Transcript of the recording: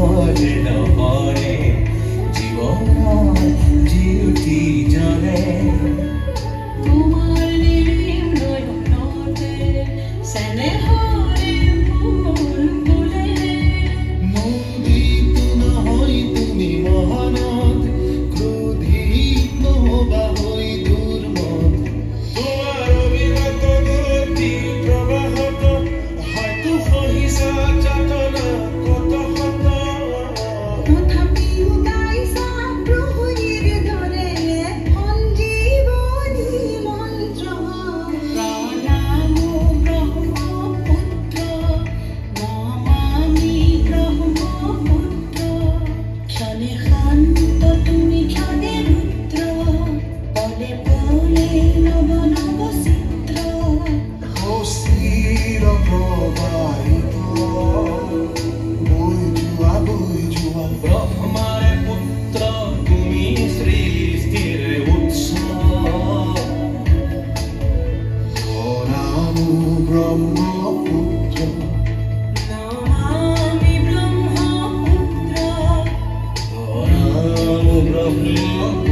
নহৰে জীৱনৰ জিউতি জ্বলে তোমাৰ নিৰিম নয়নতে চেনেহৰে ফুল ফুলে মোদিত নহয় তুমি মহানত ক্ৰোধিত নহবা হৈ দুৰ্মত তোমাৰ অবিৰত গতি প্ৰবাহত হয়তো সহিছা যাতনা কত শত তথাপিও গাইছা প্ৰহৰীৰ দৰে সঞ্জীৱনী মন্ত্ৰ প্ৰণামো ব্ৰহ্মপুত্ৰ নমামি ব্ৰহ্মপুত্ৰ ক্ষণে শান্ত তুমি ক্ষণে ৰুদ্ৰ পলে পলে নৱ নৱ চিত্ৰ অস্থিৰ প্ৰবাহিত বৈ যোৱা ব্ৰহ্মাৰে পুত্ৰ তুমি সৃষ্টিৰ উৎস নামো ব্ৰহ্মপুত্ৰ নমামি ব্ৰহ্মপুত্ৰ নাম ব্ৰহ্ম